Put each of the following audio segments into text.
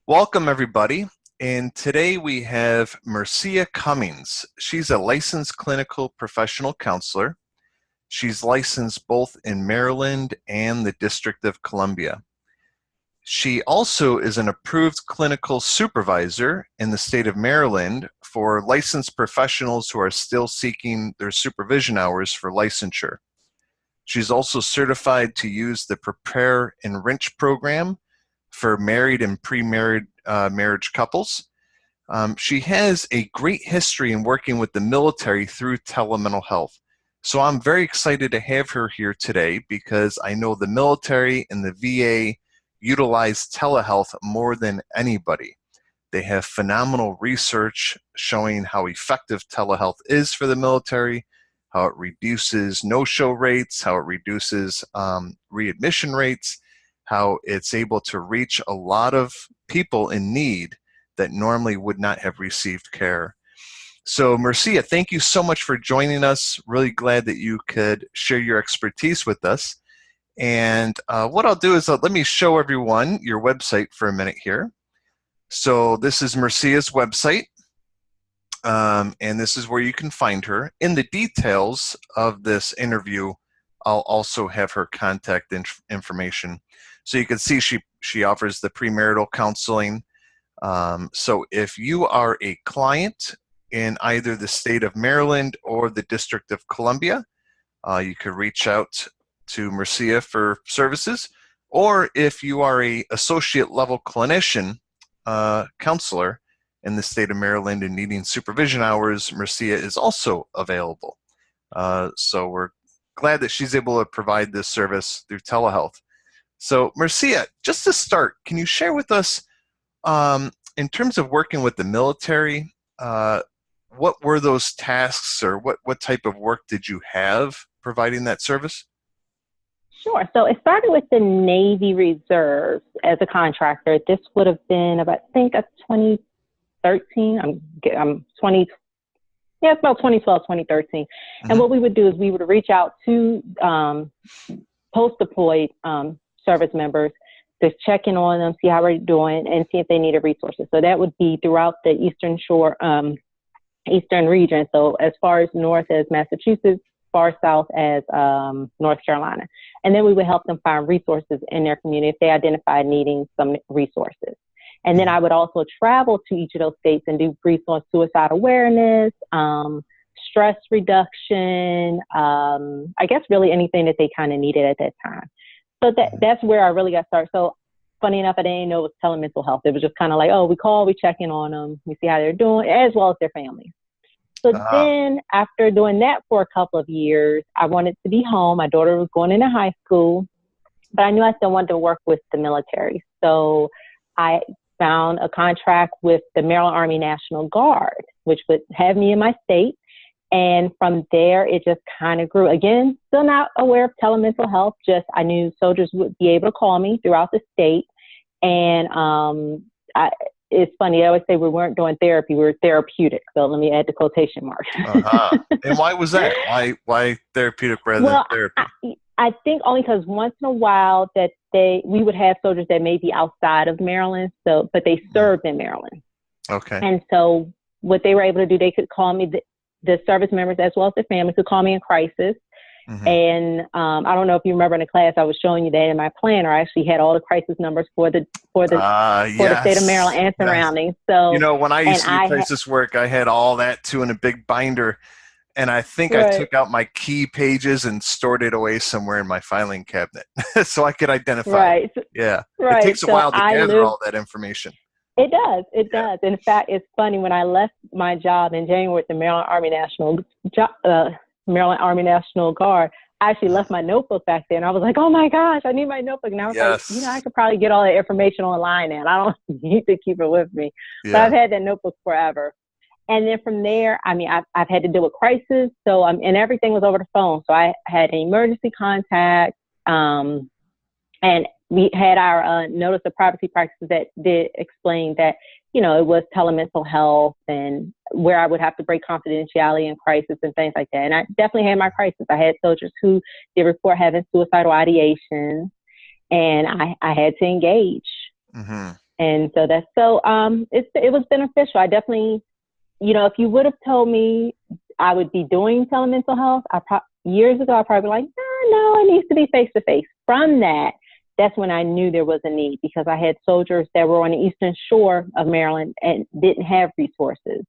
Welcome, everybody. And today we have Mercia Cummings. She's a licensed clinical professional counselor. She's licensed both in Maryland and the District of Columbia. She also is an approved clinical supervisor in the state of Maryland for licensed professionals who are still seeking their supervision hours for licensure. She's also certified to use the Prepare Enrich program for married and pre-married marriage couples. She has a great history in working with the military through telemental health. So I'm very excited to have her here today because I know the military and the VA utilize telehealth more than anybody. They have phenomenal research showing how effective telehealth is for the military, how it reduces no-show rates, how it reduces readmission rates, how it's able to reach a lot of people in need that normally would not have received care. So Mercia, thank you so much for joining us. Really glad that you could share your expertise with us. And what I'll do is let me show everyone your website for a minute here. So this is Mercia's website, and this is where you can find her. In the details of this interview, I'll also have her contact information. So you can see she offers the premarital counseling. So if you are a client in either the state of Maryland or the District of Columbia, you could reach out to Mercia for services. Or if you are a associate level clinician counselor in the state of Maryland and needing supervision hours, Mercia is also available. So we're glad that she's able to provide this service through telehealth. So Mercia, just to start, can you share with us, in terms of working with the military, what were those tasks or what type of work did you have providing that service? Sure. So it started with the Navy Reserves as a contractor. This would have been about, I think, 2013. It's about 2012, 2013. Mm-hmm. And what we would do is we would reach out to post-deployed service members to check in on them, see how they're doing, and see if they needed resources. So that would be throughout the Eastern Shore, Eastern region. So as far as north as Massachusetts, far south as North Carolina. And then we would help them find resources in their community if they identified needing some resources. And then I would also travel to each of those states and do briefs on suicide awareness, stress reduction, I guess really anything that they kind of needed at that time. So that's where I really got started. So funny enough, I didn't know it was telemental health. It was just kind of like, oh, we call, we check in on them, we see how they're doing, as well as their families. So then after doing that for a couple of years, I wanted to be home. My daughter was going into high school, but I knew I still wanted to work with the military. So I found a contract with the Maryland Army National Guard, which would have me in my state. And from there, it just kind of grew. Again, still not aware of telemental health, just I knew soldiers would be able to call me throughout the state. And it's funny, I always say we weren't doing therapy, we were therapeutic. So let me add the quotation mark. And why was that? Why therapeutic rather than therapy? I think only because once in a while that we would have soldiers that may be outside of Maryland, but they served in Maryland. Okay. And so what they were able to do, they could call me, the service members as well as their families could call me in crisis. Mm-hmm. And I don't know if you remember in the class, I was showing you that in my planner, I actually had all the crisis numbers for the state of Maryland and surroundings. So, you know, when I used to do crisis work, I had all that too in a big binder. And I think I took out my key pages and stored it away somewhere in my filing cabinet so I could identify. Right. Yeah. Right. It takes a while to gather all that information. It does. It does. In fact, it's funny, when I left my job in January with the Maryland Army National Guard, I actually left my notebook back there, and I was like, oh my gosh, I need my notebook. And I was like, I could probably get all that information online now. I don't need to keep it with me. Yeah. But I've had that notebook forever. And then from there, I mean, I've had to deal with crisis. So, and everything was over the phone. So I had an emergency contact, and we had our notice of privacy practices that did explain that, you know, it was telemental health and where I would have to break confidentiality in crisis and things like that. And I definitely had my crisis. I had soldiers who did report having suicidal ideation, and I had to engage. Mm-hmm. And so it was beneficial. I definitely, if you would have told me I would be doing telemental health, years ago, I'd probably be like, no, it needs to be face to face. From that's when I knew there was a need, because I had soldiers that were on the eastern shore of Maryland and didn't have resources.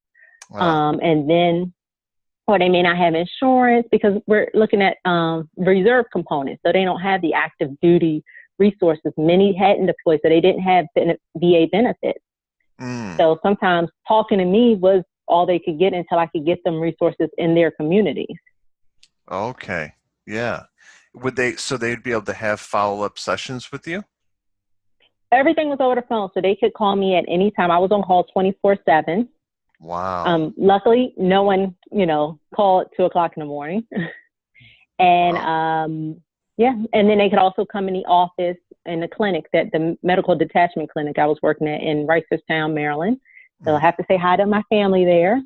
Wow. And then, or they may not have insurance, because we're looking at reserve components. So they don't have the active duty resources. Many hadn't deployed, so they didn't have VA benefits. Mm. So sometimes talking to me was all they could get until I could get them resources in their communities. Okay. Yeah. So they'd be able to have follow-up sessions with you? Everything was over the phone, so they could call me at any time. I was on call 24/7. Wow. Luckily, no one, called at 2:00 in the morning. And Wow. and then they could also come in the office in the clinic, the medical detachment clinic I was working at in Reisterstown, Maryland. So I Mm-hmm. have to say hi to my family there.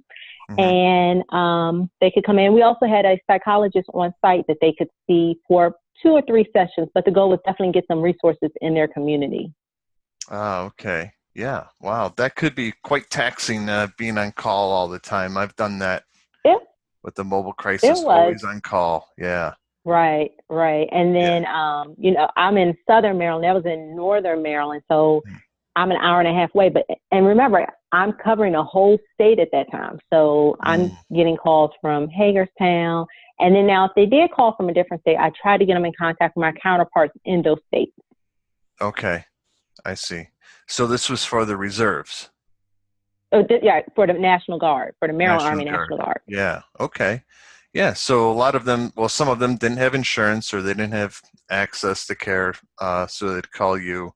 Mm-hmm. And they could come in. We also had a psychologist on site that they could see for 2 or 3 sessions, but the goal was definitely get some resources in their community. Oh, okay. Yeah. Wow. That could be quite taxing, being on call all the time. I've done that It, with the mobile it crisis, was. always on call. Yeah. Right. And Yeah. then, I'm in Southern Maryland. That was in Northern Maryland. So I'm an hour and a half away. And remember, I'm covering a whole state at that time. So I'm getting calls from Hagerstown. And then now, if they did call from a different state, I try to get them in contact with my counterparts in those states. Okay. I see. So this was for the reserves. Oh, yeah, for the National Guard, for the Maryland National Army Guard. National Guard. Yeah. Okay. Yeah. So a lot of them, well, some of them didn't have insurance or they didn't have access to care, so they'd call you,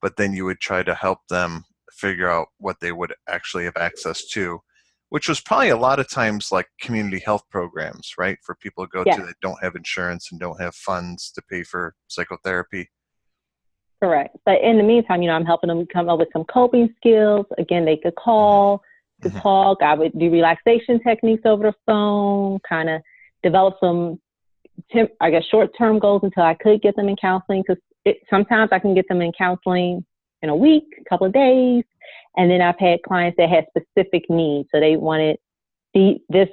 but then you would try to help them figure out what they would actually have access to, which was probably a lot of times like community health programs, right? For people to go to Yes, that don't have insurance and don't have funds to pay for psychotherapy. correct. But in the meantime, I'm helping them come up with some coping skills. Again, they could call to Mm-hmm. talk. I would do relaxation techniques over the phone, kind of develop some, short-term goals until I could get them in counseling. Because sometimes I can get them in counseling in a week, a couple of days. And then I've had clients that had specific needs. So they wanted this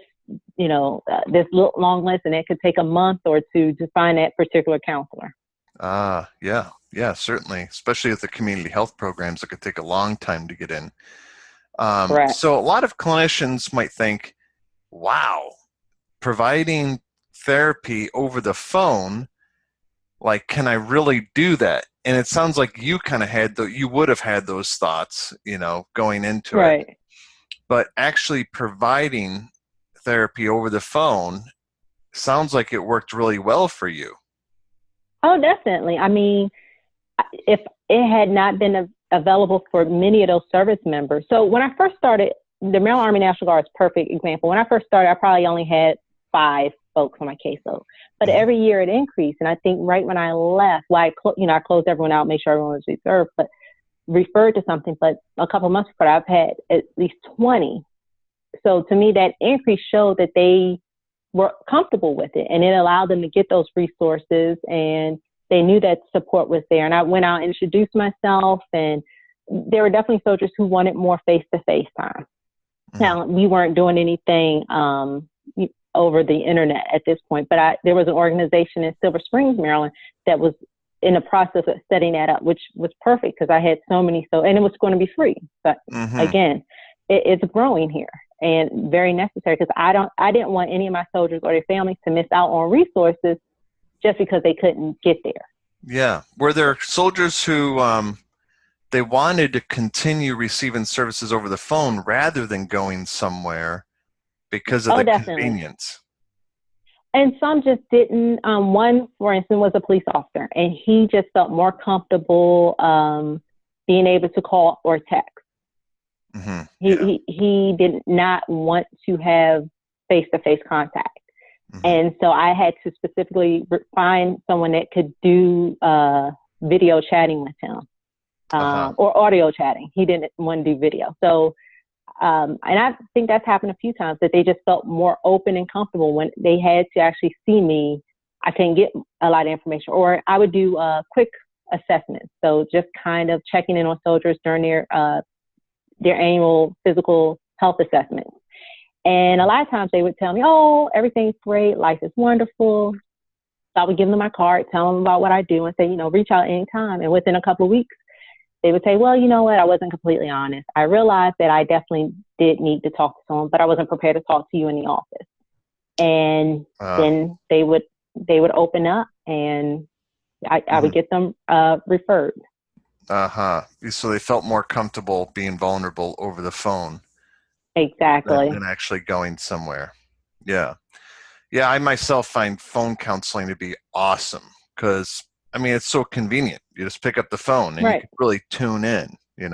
long list, and it could take a month or two to find that particular counselor. Yeah, yeah, certainly, especially with the community health programs, it could take a long time to get in. Correct. So a lot of clinicians might think, wow, providing therapy over the phone, like, can I really do that? And it sounds like you kind of you would have had those thoughts, going into it. Right. But actually providing therapy over the phone sounds like it worked really well for you. Oh, definitely. I mean, if it had not been available for many of those service members. So when I first started, the Maryland Army National Guard is a perfect example. When I first started, I probably only had 5 folks on my caseload. But Mm-hmm. every year it increased. And I think right when I left, I closed everyone out, made sure everyone was reserved, but referred to something. But a couple months before, I've had at least 20. So to me, that increase showed that they were comfortable with it, and it allowed them to get those resources, and they knew that support was there. And I went out and introduced myself, and there were definitely soldiers who wanted more face-to-face time. Mm-hmm. Now, we weren't doing anything over the internet at this point, but there was an organization in Silver Springs, Maryland, that was in the process of setting that up, which was perfect because I had so many, and it was going to be free. But again, it's growing here and very necessary, because I didn't want any of my soldiers or their families to miss out on resources just because they couldn't get there. Yeah. Were there soldiers who they wanted to continue receiving services over the phone rather than going somewhere because of the Definitely. convenience? And some just didn't. One, for instance, was a police officer, and he just felt more comfortable being able to call or text. Mm-hmm. He did not want to have face-to-face contact. Mm-hmm. And so I had to specifically find someone that could do video chatting with him or audio chatting. He didn't want to do video. So, and I think that's happened a few times, that they just felt more open and comfortable when they had to actually see me. I couldn't get a lot of information, or I would do quick assessments. So just kind of checking in on soldiers during their annual physical health assessments. And a lot of times they would tell me, oh, everything's great, life is wonderful. So I would give them my card, tell them about what I do, and say, reach out anytime. And within a couple of weeks, they would say, well, you know what, I wasn't completely honest. I realized that I definitely did need to talk to someone, but I wasn't prepared to talk to you in the office. And then they would open up, and I would get them referred. So they felt more comfortable being vulnerable over the phone. Exactly. Than actually going somewhere. Yeah. Yeah, I myself find phone counseling to be awesome because, it's so convenient. You just pick up the phone and you can really tune in, It's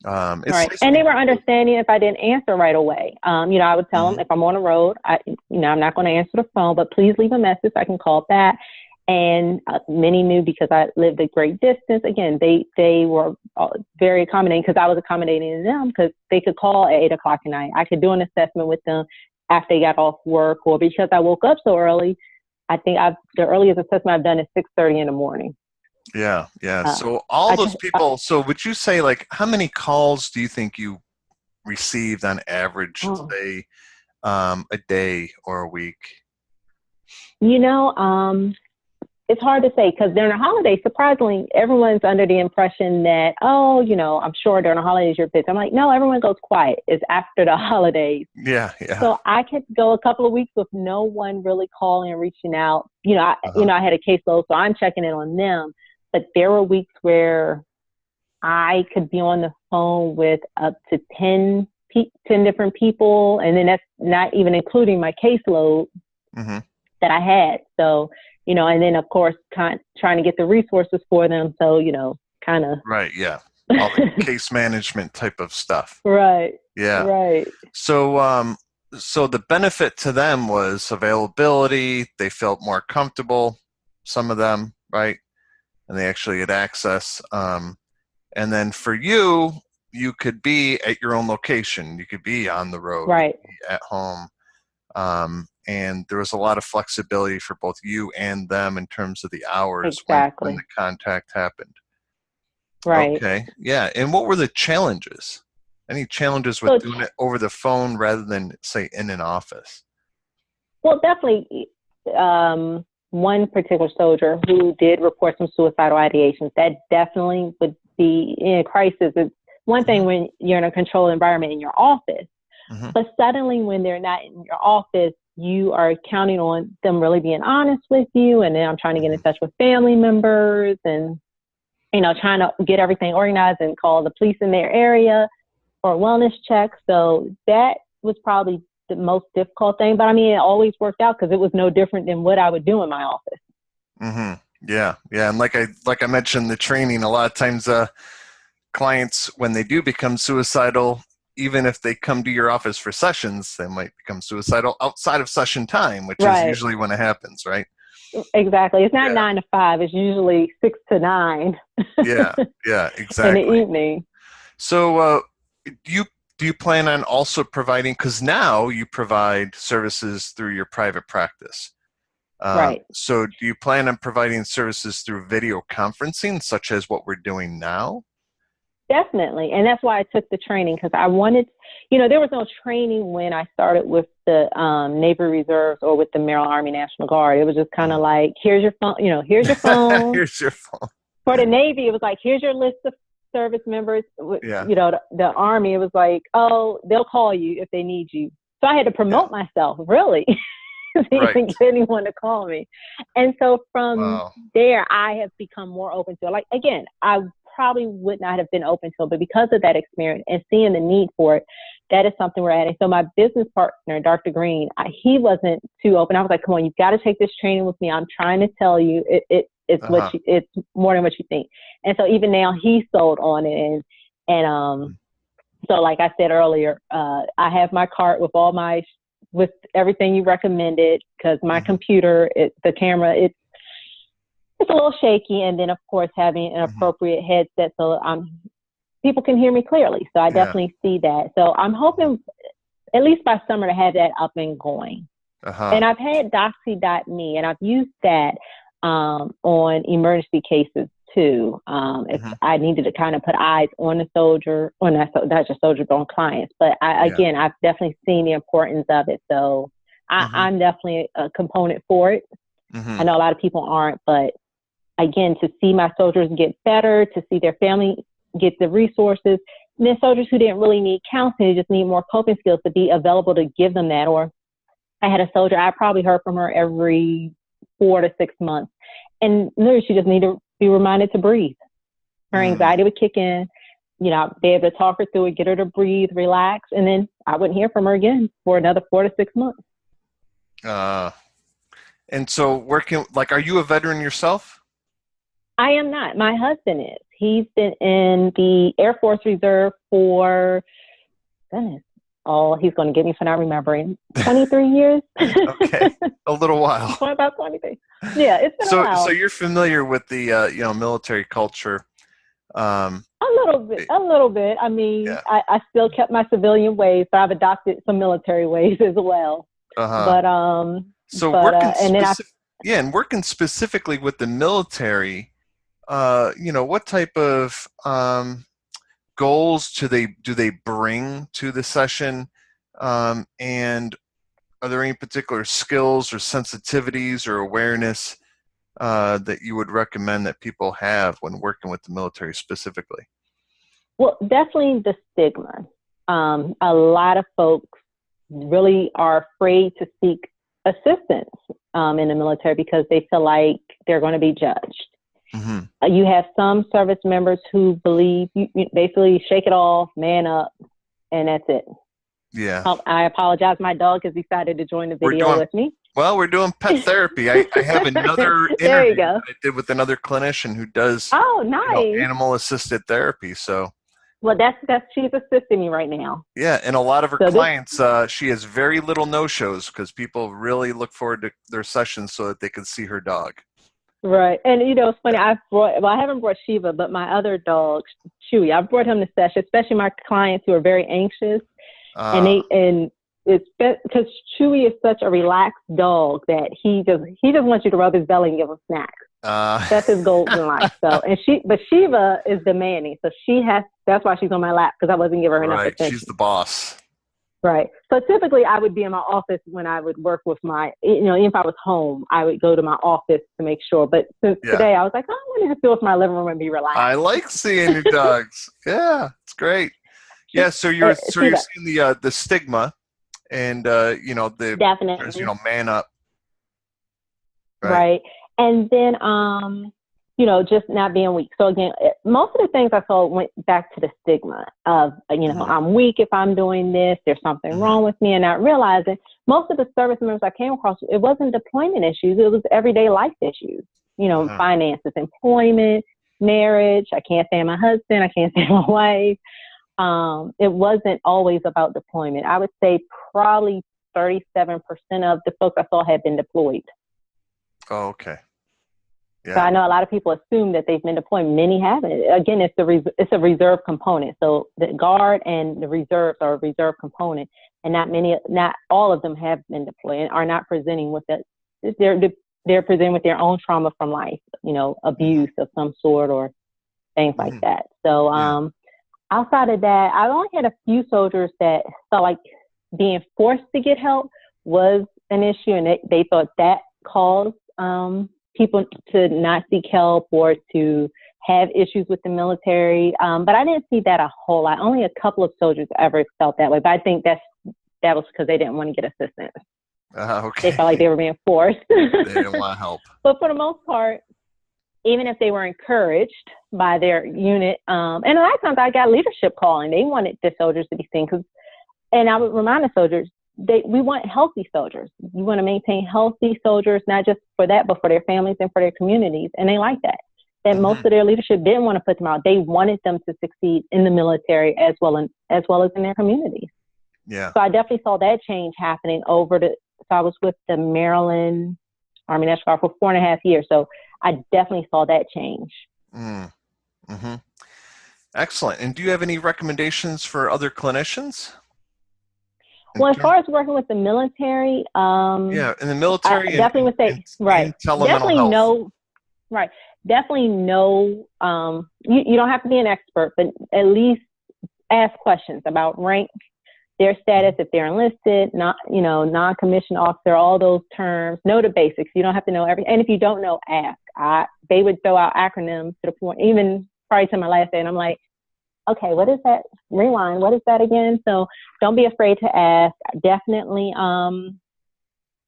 right. nice And they were understanding if I didn't answer right away. I would tell them if I'm on the road, I'm not going to answer the phone, but please leave a message. I can call back. And many knew because I lived a great distance. Again, they were very accommodating because I was accommodating them because they could call at 8 o'clock at night. I could do an assessment with them after they got off work, or because I woke up so early. I think the earliest assessment I've done is 6:30 in the morning. Yeah. So all those people. So would you say, like, how many calls do you think you received on average, say, a day or a week? It's hard to say because during the holidays, surprisingly, everyone's under the impression that, I'm sure during the holidays you're busy. I'm like, no, everyone goes quiet. It's after the holidays. Yeah. So I could go a couple of weeks with no one really calling and reaching out. I had a caseload, so I'm checking in on them. But there were weeks where I could be on the phone with up to 10 different people, and then that's not even including my caseload that I had. So, and then of course, trying to get the resources for them. So, kind of. Right. Yeah. All the case management type of stuff. Right. Yeah. Right. So, so the benefit to them was availability. They felt more comfortable, some of them, right? And they actually had access. And then for you, you could be at your own location. You could be on the road, right, at home. And there was a lot of flexibility for both you and them in terms of the hours when the contact happened. Right. Okay. Yeah. And what were the challenges? Any challenges with doing it over the phone rather than, say, in an office? Well, definitely one particular soldier who did report some suicidal ideations. That definitely would be in a crisis. It's one thing when you're in a controlled environment in your office, but suddenly when they're not in your office, you are counting on them really being honest with you. And then I'm trying to get in touch with family members and, trying to get everything organized and call the police in their area for wellness checks. So that was probably the most difficult thing. But it always worked out because it was no different than what I would do in my office. Yeah. And like I mentioned, the training, a lot of times clients, when they do become suicidal, even if they come to your office for sessions, they might become suicidal outside of session time, which is usually when it happens, right? Exactly. It's not 9 to 5. It's usually 6 to 9. Yeah, exactly. In the evening. So do you plan on also providing, because now you provide services through your private practice. Right. So do you plan on providing services through video conferencing, such as what we're doing now? Definitely. And that's why I took the training, because I wanted, there was no training when I started with the Navy Reserves or with the Maryland Army National Guard. It was just kind of like, here's your phone, here's your phone. Here's your phone. For the Navy, it was like, here's your list of service members. The Army, it was like, oh, they'll call you if they need you. So I had to promote myself, really, to even get anyone to call me. And so from there, I have become more open to it. Like, again, I probably would not have been open to it, but because of that experience and seeing the need for it, that is something we're adding. So my business partner, Dr. Green, he wasn't too open. I was like, come on, you've got to take this training with me. I'm trying to tell you, it's it's more than what you think. And so even now he's sold on it. And so like I said earlier, I have my cart with everything you recommended, because my computer, the camera, it's a little shaky. And then of course having an appropriate headset so people can hear me clearly. So I definitely see that. So I'm hoping at least by summer to have that up and going. And I've had Doxy.me, and I've used that on emergency cases too. If Hmm. I needed to kind of put eyes on the soldier, or not just soldiers, but on clients. But Yeah. again, I've definitely seen the importance of it. So Hmm. I'm definitely a component for it. Hmm. I know a lot of people aren't, but again, to see my soldiers get better, to see their family get the resources, and then soldiers who didn't really need counseling, just need more coping skills, to be available to give them that. Or I had a soldier, I probably heard from her every 4 to 6 months. And literally, she just needed to be reminded to breathe. Her Mm. anxiety would kick in, I'd be able to talk her through it, get her to breathe, relax, and then I wouldn't hear from her again for another 4 to 6 months. Uh, and so working, like, are you a veteran yourself? I am not. My husband is. He's been in the Air Force Reserve for, goodness, he's going to get me for not remembering, 23 years? Okay, a little while. About 23. Yeah, it's been a So while. you're familiar with the military culture. Um, A little bit. I mean, yeah. I still kept my civilian ways, but I've adopted some military ways as well. Uh-huh. But So and then and working specifically with the military, what type of goals do they bring to the session? And are there any particular skills or sensitivities or awareness that you would recommend that people have when working with the military specifically? well, definitely the stigma. A lot of folks really are afraid to seek assistance in the military because they feel like they're going to be judged. Hmm. You have some service members who believe you basically shake it off, man up, and that's it. Yeah. I apologize. My dog has decided to join the We're video doing with me. Well, we're doing pet therapy. I have another There you interview go. that I did with another clinician who does, Oh, nice. animal assisted therapy. So Well, that's she's assisting me right now. yeah, and a lot of her So this clients, she has very little no-shows because people really look forward to their sessions so that they can see her dog. right, and it's funny. Yeah. I haven't brought Shiva, but my other dog, Chewy, I've brought him to session, especially my clients who are very anxious, and Uh, and it's because Chewy is such a relaxed dog that he just wants you to rub his belly and give him snacks. uh, That's his goals in life. So, but Shiva is demanding, so that's why she's on my lap because I wasn't giving her enough right. She's attention. the boss. Right. So typically I would be in my office when I would work with even if I was home, I would go to my office to make sure. But since Yeah. today I was like, I want to just go to my living room and be relaxed. I like seeing your dogs. Yeah, it's great. Yeah, so you're Shiva, seeing the stigma and the there's definitely. man up, right? Right. And then, just not being weak. So again, most of the things I saw went back to the stigma of, Hmm. I'm weak if I'm doing this, there's something Hmm. wrong with me, and not realizing most of the service members I came across, it wasn't deployment issues, it was everyday life issues, Uh-huh. finances, employment, marriage. I can't stand my husband. I can't stand my wife. It wasn't always about deployment. I would say probably 37% of the folks I saw had been deployed. Oh, okay. So Yeah. I know a lot of people assume that they've been deployed. Many haven't. Again, it's a reserve component. So the guard and the reserves are a reserve component, and not all of them have been deployed and are not presenting with it. They're presenting with their own trauma from life, Hmm. abuse of some sort or things like Hmm. that. So Yeah. outside of that, I only had a few soldiers that felt like being forced to get help was an issue, and they thought that caused people to not seek help or to have issues with the military. But I didn't see that a whole lot. Only a couple of soldiers ever felt that way. But I think that was because they didn't want to get assistance. They felt like Okay. they were being forced. They didn't want to help. But for the most part, even if they were encouraged by their unit, and a lot of times I got leadership calling. They wanted the soldiers to be seen, and I would remind the soldiers, we want healthy soldiers. You want to maintain healthy soldiers, not just for that, but for their families and for their communities. And they like that. That most Hmm. of their leadership didn't want to put them out. They wanted them to succeed in the military as well as in their communities. Yeah. So I definitely saw that change happening so I was with the Maryland Army National Guard for 4.5 years. So I definitely saw that change. Mm. Hmm. Excellent. And do you have any recommendations for other clinicians? In Well, as term- far as working with the military, yeah, in the I military and, definitely and, would say, and, right, and telemental definitely health. know, right, definitely know, you don't have to be an expert, but at least ask questions about rank, their status, if they're enlisted, not, non-commissioned officer, all those terms. Know the basics. You don't have to know everything. And if you don't know, ask. They would throw out acronyms to the point, even probably to my last day, and I'm like, okay, what is that? Rewind. What is that again? So don't be afraid to ask. Definitely,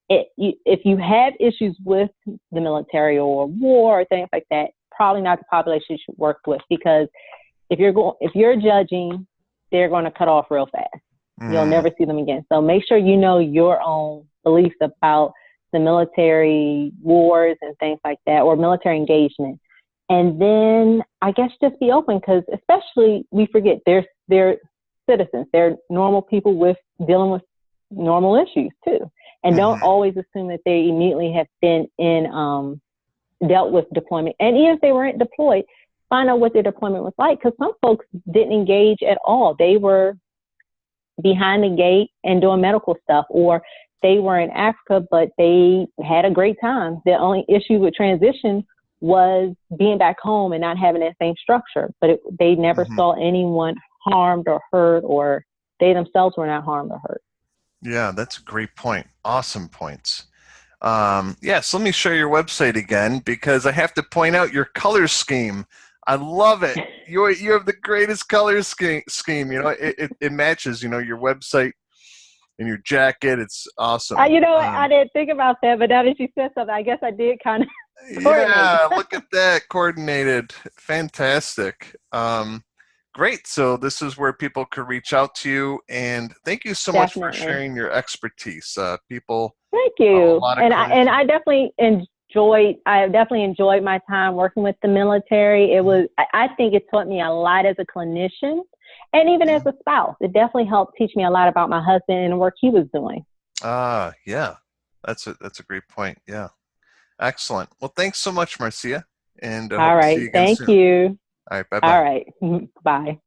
if you have issues with the military or war or things like that, probably not the population you should work with, because if you're judging, they're going to cut off real fast. You'll never see them again. So make sure you know your own beliefs about the military wars and things like that, or military engagement. And then I guess just be open, because especially we forget they're citizens. They're normal people dealing with normal issues too. And don't always assume that they immediately have been dealt with deployment. And even if they weren't deployed, find out what their deployment was like, because some folks didn't engage at all. They were behind the gate and doing medical stuff, or they were in Africa, but they had a great time. The only issue with transition was being back home and not having that same structure, but they never saw anyone harmed or hurt, or they themselves were not harmed or hurt. Yeah, that's a great point. Awesome points. So let me show your website again, because I have to point out your color scheme. I love it. You have the greatest color scheme. It matches, your website and your jacket. It's awesome. I didn't think about that, but now that you said something, I guess I did kind of Yeah, look at that. Coordinated. Fantastic. Great. So this is where people could reach out to you. And thank you so much for sharing your expertise. Thank you. I definitely enjoyed my time working with the military. I think it taught me a lot as a clinician, and even as a spouse. It definitely helped teach me a lot about my husband and the work he was doing. Yeah. That's a great point. Yeah. Excellent. Well, thanks so much, Marcia. And all right. hope to see you again soon. Thank you. All right. Bye-bye. All right. Bye.